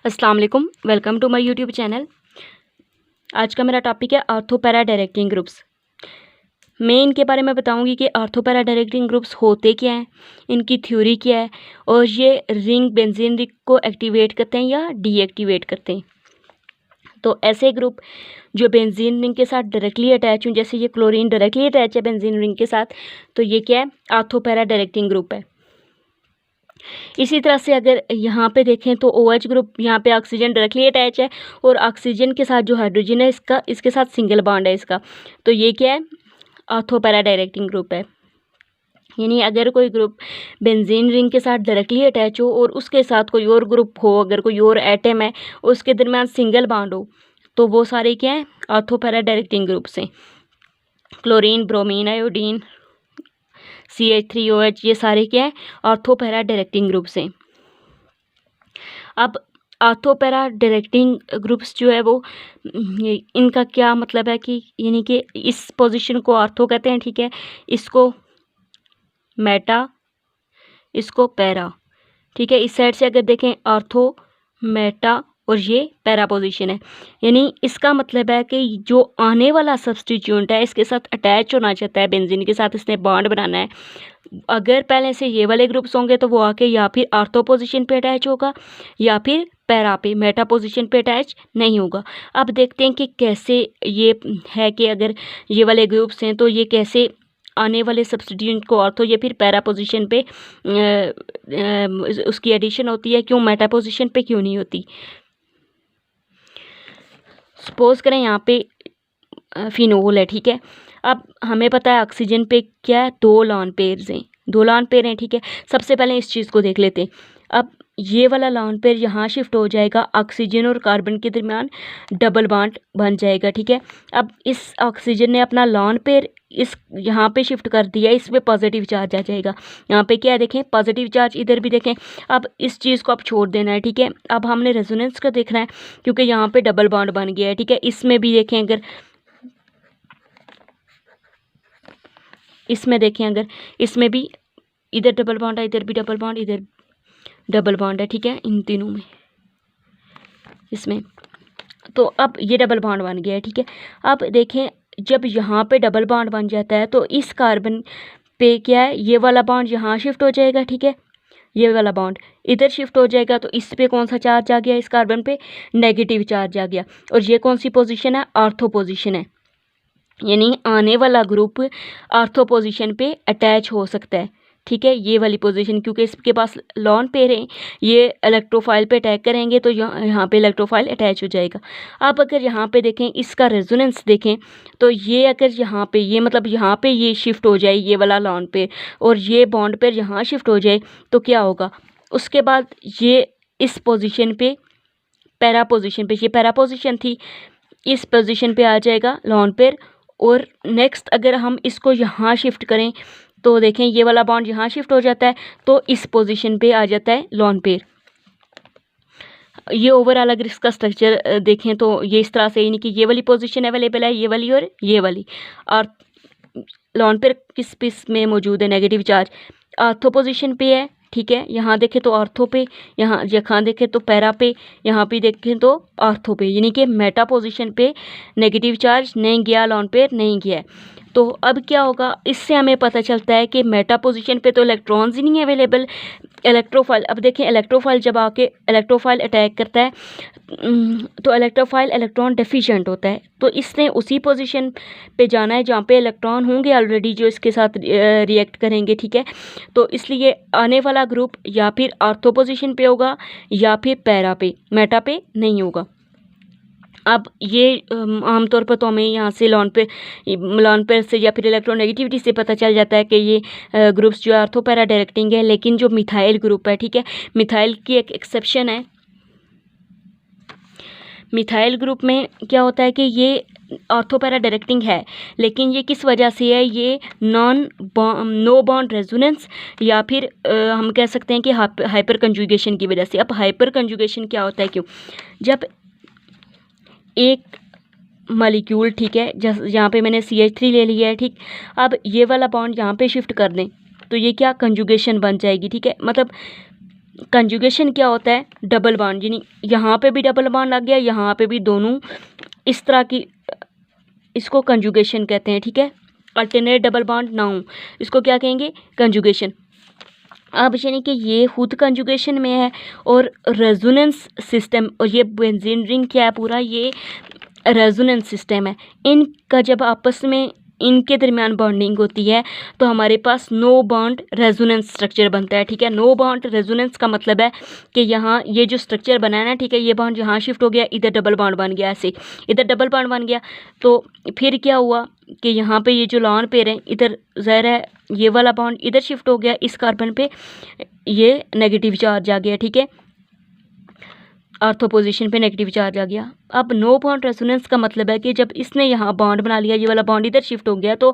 अस्सलाम वालेकुम, welcome to my YouTube channel. आज का मेरा टॉपिक है ऑर्थो पैरा डायरेक्टिंग ग्रुप्स। मैं इनके बारे में बताऊंगी कि ऑर्थो पैरा डायरेक्टिंग ग्रुप्स होते क्या हैं, इनकी थ्योरी क्या है और ये रिंग बेंजीन रिंग को एक्टिवेट करते हैं या डीएक्टिवेट करते हैं। तो ऐसे ग्रुप जो बेंजीन रिंग के साथ डायरेक्टली अटैच हों, जैसे ये क्लोरीन डायरेक्टली अटैच है बेंजीन रिंग के साथ, तो ये क्या है, ऑर्थो पैरा डायरेक्टिंग ग्रुप है। इसी तरह से अगर यहाँ पे देखें तो OH ग्रुप, यहाँ पे ऑक्सीजन डायरेक्टली अटैच है और ऑक्सीजन के साथ जो हाइड्रोजन है इसके साथ सिंगल बॉन्ड है इसका, तो ये क्या है, ऑर्थो पैरा डायरेक्टिंग ग्रुप है। यानी अगर कोई ग्रुप बेंजीन रिंग के साथ डायरेक्टली अटैच हो और उसके साथ कोई और ग्रुप हो, अगर कोई और एटम है उसके दरमियान सिंगल बॉन्ड हो, तो वो सारे क्या हैं, ऑर्थो पैरा डायरेक्टिंग ग्रुप्स हैं। क्लोरीन, ब्रोमीन, आयोडीन, CH3OH, ये सारे क्या हैं, ऑर्थो पैरा डायरेक्टिंग ग्रुप्स हैं। अब ऑर्थो पैरा डायरेक्टिंग ग्रुप्स जो है वो इनका क्या मतलब है कि यानी कि इस पोजीशन को ऑर्थो कहते हैं, ठीक है, इसको मेटा, इसको पैरा, ठीक है। इस साइड से अगर देखें ऑर्थो, मेटा और ये पैरा पोजीशन है। यानी इसका मतलब है कि जो आने वाला सब्स्टिट्यूएंट है इसके साथ अटैच होना चाहता है, बेंजीन के साथ इसने बॉन्ड बनाना है, अगर पहले से ये वाले ग्रुप्स होंगे तो वो आके या फिर ऑर्थो पोजीशन पे अटैच होगा या फिर पैरा पे, मेटा पोजीशन पे अटैच नहीं होगा। अब देखते हैं कि कैसे ये है कि अगर ये वाले ग्रुप्स हैं तो ये कैसे आने वाले सब्स्टिट्यूएंट को ऑर्थो या फिर पैरा पोजीशन पे उसकी एडिशन होती है, क्यों मेटा पोजीशन पे क्यों नहीं होती। सपोज करें यहाँ पे फिनोल है, ठीक है। अब हमें पता है ऑक्सीजन पे क्या है, 2 लॉन पेयर्स हैं, 2 लॉन पेयर हैं, ठीक है। सबसे पहले इस चीज़ को देख लेते हैं। अब ये वाला लॉन पेयर यहाँ शिफ्ट हो जाएगा, ऑक्सीजन और कार्बन के दरमियान डबल बॉन्ड बन जाएगा, ठीक है। अब इस ऑक्सीजन ने अपना लॉन पेयर इस यहाँ पे शिफ्ट कर दिया, इस पे पॉजिटिव चार्ज आ जाएगा। यहाँ पे क्या है, देखें पॉजिटिव चार्ज, इधर भी देखें। अब इस चीज़ को आप छोड़ देना है, ठीक है। अब हमने रेजोनेंस का देखना है क्योंकि यहाँ पे डबल बॉन्ड बन गया है, ठीक है। इसमें भी देखें, अगर इसमें देखें, अगर इसमें भी इधर डबल बॉन्ड है, इधर भी डबल बॉन्ड, इधर डबल बॉन्ड है, ठीक है, इन तीनों में इसमें। तो अब ये डबल बॉन्ड बन गया है, ठीक है। अब देखें जब यहाँ पे डबल बॉन्ड बन जाता है तो इस कार्बन पे क्या है, ये वाला बॉन्ड यहाँ शिफ्ट हो जाएगा, ठीक है। ये वाला बॉन्ड इधर शिफ्ट हो जाएगा तो इस पे कौन सा चार्ज आ गया, इस कार्बन पे नेगेटिव चार्ज आ गया। और ये कौन सी पोजीशन है, ऑर्थो पोजीशन है। यानी आने वाला ग्रुप ऑर्थो पोजीशन पे अटैच हो सकता है, ठीक है, ये वाली पोजीशन, क्योंकि इसके पास लॉन पेयर हैं, ये इलेक्ट्रोफाइल पे अटैक करेंगे तो यहाँ पे इलेक्ट्रोफाइल अटैच हो जाएगा। अब अगर यहाँ पे देखें, इसका रेजोनेंस देखें तो ये अगर यहाँ पे ये मतलब यहाँ पे ये शिफ्ट हो जाए, ये वाला लॉन पेयर, और ये बॉन्ड पेयर यहाँ शिफ्ट हो जाए तो क्या होगा, उसके बाद ये इस पोजीशन पे पैरा पोजीशन पे, ये पैरा पोजीशन थी, इस पोजीशन पे आ जाएगा लॉन पेयर। और नेक्स्ट अगर हम इसको यहाँ शिफ्ट करें तो देखें ये वाला बॉन्ड यहाँ शिफ्ट हो जाता है तो इस पोजीशन पे आ जाता है लॉन पेयर। ये ओवरऑल अगर इसका स्ट्रक्चर देखें तो ये इस तरह से, यानी कि ये वाली पोजीशन अवेलेबल है, ये वाली और ये वाली। और लॉन पेयर किस पिस में मौजूद है, नेगेटिव चार्ज ऑर्थो पोजीशन पे है, ठीक है। यहाँ देखें तो ऑर्थो पे, यहाँ देखें तो पैरा पे, यहाँ पे देखें तो ऑर्थो पे, यानी कि मेटा पोजीशन पे नेगेटिव चार्ज नहीं गया, लॉन पेयर नहीं गया है। तो अब क्या होगा, इससे हमें पता चलता है कि मेटा पोजीशन पे तो इलेक्ट्रॉन्स ही नहीं अवेलेबल, इलेक्ट्रोफाइल। अब देखें इलेक्ट्रोफाइल जब आके इलेक्ट्रोफाइल अटैक करता है तो इलेक्ट्रोफाइल इलेक्ट्रॉन डेफिशिएंट होता है, तो इसने उसी पोजीशन पे जाना है जहाँ पे इलेक्ट्रॉन होंगे ऑलरेडी जो इसके साथ रिएक्ट करेंगे, ठीक है। तो इसलिए आने वाला ग्रुप या फिर ऑर्थो पोजीशन पे होगा या फिर पैरा पे, मेटा पे नहीं होगा। अब ये आमतौर पर तो हमें यहाँ से लॉन पेयर से या फिर इलेक्ट्रोनेगेटिविटी से पता चल जाता है कि ये ग्रुप्स जो है ऑर्थो पैरा डायरेक्टिंग है। लेकिन जो मिथाइल ग्रुप है, ठीक है, मिथाइल की एक एक्सेप्शन है। मिथाइल ग्रुप में क्या होता है कि ये ऑर्थो पैरा डायरेक्टिंग है, लेकिन ये किस वजह से है, ये नो बॉन्ड रेजोनेंस या फिर हम कह सकते हैं कि हाइपर कंजुगेशन की वजह से। अब हाइपर कंजुगेशन क्या होता है, क्यों, जब एक मॉलिक्यूल, ठीक है, यहाँ पे मैंने CH3 ले लिया है, ठीक, अब ये वाला बॉन्ड यहाँ पे शिफ्ट कर दें तो ये क्या कंजुगेशन बन जाएगी, ठीक है। मतलब कंजुगेशन क्या होता है, डबल बॉन्ड, यानी यहाँ पे भी डबल बॉन्ड आ गया, यहाँ पे भी, दोनों इस तरह की, इसको कंजुगेशन कहते हैं, ठीक है। अल्टरनेट डबल बॉन्ड ना हो, इसको क्या कहेंगे, कंजुगेशन। अब यानी कि ये खुद कंजुगेशन में है और रेजोनेंस सिस्टम, और ये बेंजीन रिंग क्या है पूरा, ये रेजोनेंस सिस्टम है। इनका जब आपस में इनके दरमियान बॉन्डिंग होती है तो हमारे पास नो बॉन्ड रेजोनेंस स्ट्रक्चर बनता है, ठीक है। नो बॉन्ड रेजोनेंस का मतलब है कि यहाँ ये जो स्ट्रक्चर बना है ना, ठीक है, ये बॉन्ड यहाँ शिफ्ट हो गया, इधर डबल बॉन्ड बन गया, ऐसे इधर डबल बॉन्ड बन गया, तो फिर क्या हुआ कि यहाँ पे ये जो लॉन पेयर है, इधर ज़ाहिर है ये वाला बॉन्ड इधर शिफ्ट हो गया, इस कार्बन पे ये नेगेटिव चार्ज आ गया, ठीक है, ऑर्थो पोजीशन पे नेगेटिव चार्ज आ गया। अब नो बॉन्ड रेजोनेंस का मतलब है कि जब इसने यहाँ बॉन्ड बना लिया, ये वाला बॉन्ड इधर शिफ्ट हो गया, तो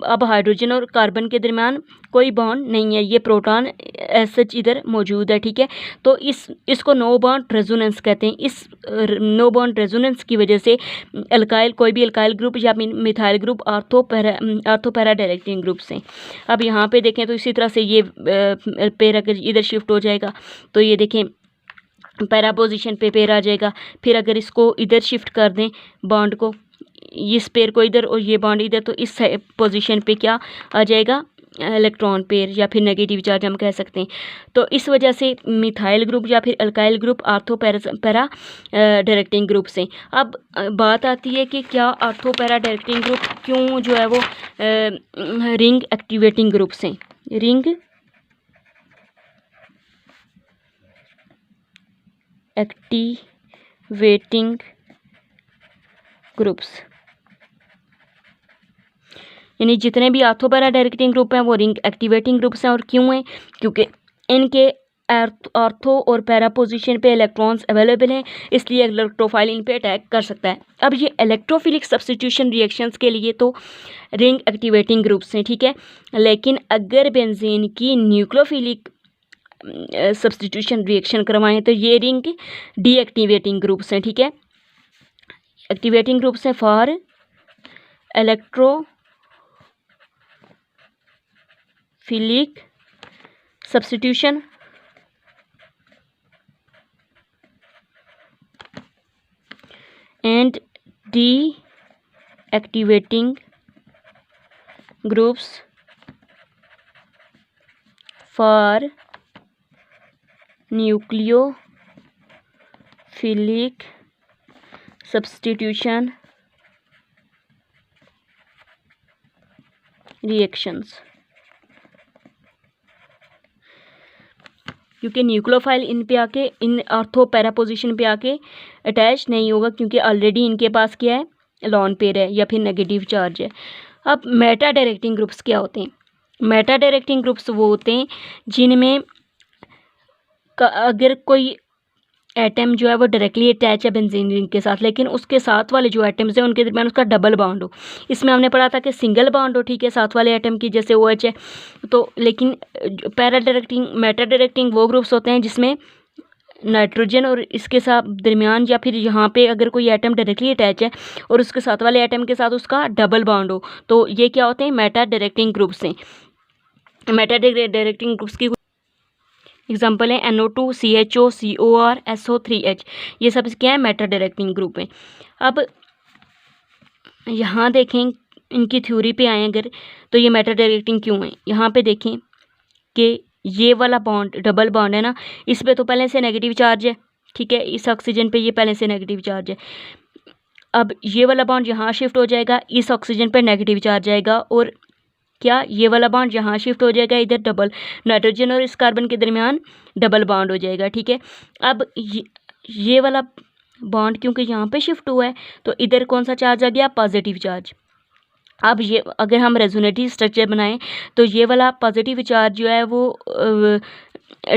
अब हाइड्रोजन और कार्बन के दरमियान कोई बॉन्ड नहीं है, ये प्रोटॉन एज सच इधर मौजूद है, ठीक है। तो इसको नो बॉन्ड रेजोनेंस कहते हैं। इस नो बॉन्ड रेजोनेंस की वजह से अल्काइल, कोई भी अल्काइल ग्रुप या methyl group ortho para directing group से। अब यहाँ पे देखें तो इसी तरह से ये पेयर अगर इधर शिफ्ट हो जाएगा तो ये देखें पैरा पोजीशन पे पेयर आ जाएगा। फिर अगर इसको इधर शिफ्ट कर दें बॉन्ड को, इस पेयर को इधर और ये बॉन्ड इधर, तो इस पोजीशन पे क्या आ जाएगा, इलेक्ट्रॉन पेयर या फिर नेगेटिव चार्ज हम कह सकते हैं। तो इस वजह से मिथाइल ग्रुप या फिर alkyl group ortho para directing group से। अब बात आती है कि क्या ऑर्थो पैरा डायरेक्टिंग ग्रुप क्यों जो है वो रिंग एक्टिवेटिंग ग्रुप से, रिंग एक्टिवेटिंग ग्रुप्स, यानी जितने भी ऑर्थो पैरा डायरेक्टिंग ग्रुप हैं वो रिंग एक्टिवेटिंग ग्रुप्स हैं। और क्यों हैं, क्योंकि इनके ऑर्थो और पैरा पोजीशन पे इलेक्ट्रॉन्स अवेलेबल हैं, इसलिए इलेक्ट्रोफाइल इन पे अटैक कर सकता है। अब ये इलेक्ट्रोफिलिक सब्स्टिट्यूशन रिएक्शंस के लिए तो रिंग एक्टिवेटिंग ग्रुप्स हैं, ठीक है, लेकिन अगर बेंजीन की न्यूक्लियोफिलिक सब्स्टिट्यूशन रिएक्शन करवाएं तो ये रिंग डीएक्टिवेटिंग ग्रुप्स हैं, ठीक है। एक्टिवेटिंग ग्रुप्स हैं for electrophilic substitution and deactivating groups for nucleophilic substitution reactions. क्योंकि न्यूक्लियोफाइल इन पे आके, इन ऑर्थो पैरा पोजीशन पे आके अटैच नहीं होगा, क्योंकि ऑलरेडी इनके पास क्या है, लॉन पेयर है या फिर नेगेटिव चार्ज है। अब मेटा डायरेक्टिंग ग्रुप्स क्या होते हैं, मेटा डायरेक्टिंग ग्रुप्स वो होते हैं जिनमें अगर कोई एटम जो है वो डायरेक्टली अटैच है बेंजीन रिंग के साथ, लेकिन उसके साथ वाले जो एटम्स हैं उनके दरमियान उसका डबल बॉन्ड हो। इसमें हमने पढ़ा था कि सिंगल बॉन्ड हो, ठीक है, साथ वाले एटम की, जैसे OH है। तो लेकिन पैरा डायरेक्टिंग, मेटा डायरेक्टिंग वो ग्रुप्स होते हैं जिसमें नाइट्रोजन और इसके साथ दरमियान, या फिर यहाँ पे अगर कोई एटम डायरेक्टली अटैच है और उसके साथ वाले एटम के साथ उसका डबल बॉन्ड हो, तो ये क्या होते हैं, मेटा डायरेक्टिंग ग्रुप्स हैं। मेटा डायरेक्टिंग ग्रुप्स की एग्जाम्पल है NO2, CHO, COR, SO3H, ये सब क्या है, मेटा डायरेक्टिंग ग्रुप है। अब यहाँ देखें इनकी थ्योरी पे आए अगर, तो ये मेटा डायरेक्टिंग क्यों है, यहाँ पे देखें कि ये वाला बॉन्ड डबल बॉन्ड है ना, इस पे तो पहले से नेगेटिव चार्ज है, ठीक है, इस ऑक्सीजन पे ये पहले से नेगेटिव चार्ज है। अब ये वाला बॉन्ड यहाँ शिफ्ट हो जाएगा, इस ऑक्सीजन पे नेगेटिव चार्ज आएगा, और क्या ये वाला बॉन्ड यहाँ शिफ्ट हो जाएगा, इधर डबल नाइट्रोजन और इस कार्बन के दरमियान डबल बॉन्ड हो जाएगा, ठीक है। अब ये वाला बॉन्ड क्योंकि यहाँ पे शिफ्ट हुआ है तो इधर कौन सा चार्ज आ गया, पॉजिटिव चार्ज। अब ये अगर हम रेजोनेटिव स्ट्रक्चर बनाएं तो ये वाला पॉजिटिव चार्ज जो है वो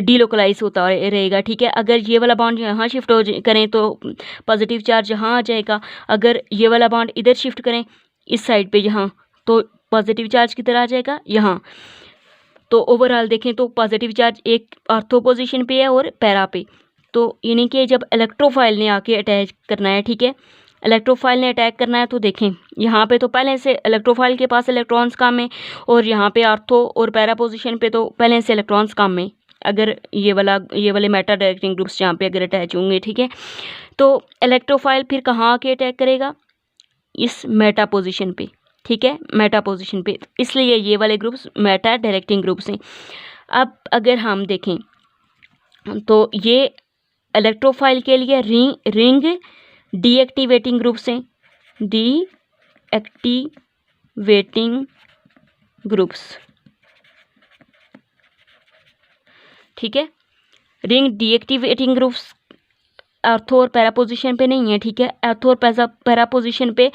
डीलोकलाइज होता रहेगा, ठीक है। अगर ये वाला बॉन्ड यहाँ शिफ्ट हो करें तो पॉजिटिव चार्ज यहाँ आ जाएगा, अगर ये वाला बॉन्ड इधर शिफ्ट करें इस साइड पे यहाँ, तो पॉजिटिव चार्ज किधर आ जाएगा, यहाँ। तो ओवरऑल देखें तो पॉजिटिव चार्ज एक ऑर्थो पोजीशन पे है और पैरा पे, तो यानी कि जब इलेक्ट्रोफाइल ने आके अटैच करना है, ठीक है, इलेक्ट्रोफाइल ने अटैक करना है, तो देखें यहाँ पे तो पहले से इलेक्ट्रोफाइल के पास इलेक्ट्रॉन्स कम है, और यहाँ पे ऑर्थो और पैरा पोजीशन पे तो पहले से इलेक्ट्रॉन्स कम है। अगर ये वाले मेटा डायरेक्टिंग ग्रुप्स जहाँ पे अगर अटैच होंगे, ठीक है, तो इलेक्ट्रोफाइल फिर कहाँ आके अटैक करेगा, इस मेटा पोजीशन पे, ठीक है, मेटा पोजीशन पे, इसलिए ये वाले ग्रुप्स मेटा डायरेक्टिंग ग्रुप्स हैं। अब अगर हम देखें तो ये इलेक्ट्रोफाइल के लिए रिंग डीएक्टिवेटिंग ग्रुप्स हैं, डीएक्टिवेटिंग ग्रुप्स, ठीक है। रिंग डीएक्टिवेटिंग ग्रुप्स ऑर्थो और पैरा पोजीशन पे नहीं है, ठीक है। ऑर्थो और पैरा पोजीशन पे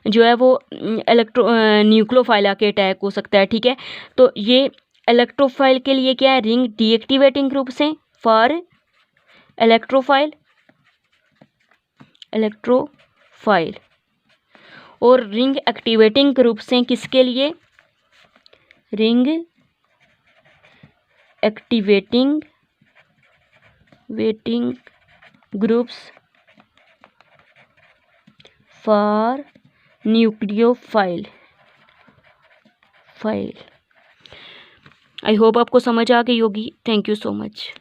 जो है वो न्यूक्लियोफाइल आके अटैक हो सकता है, ठीक है। तो ये इलेक्ट्रोफाइल के लिए क्या है, रिंग डीएक्टिवेटिंग ग्रुप्स हैं फॉर इलेक्ट्रोफाइल, और रिंग एक्टिवेटिंग ग्रुप्स हैं किसके लिए, ring activating groups for nucleophile. I hope आपको समझ आ गई होगी। Thank you so much.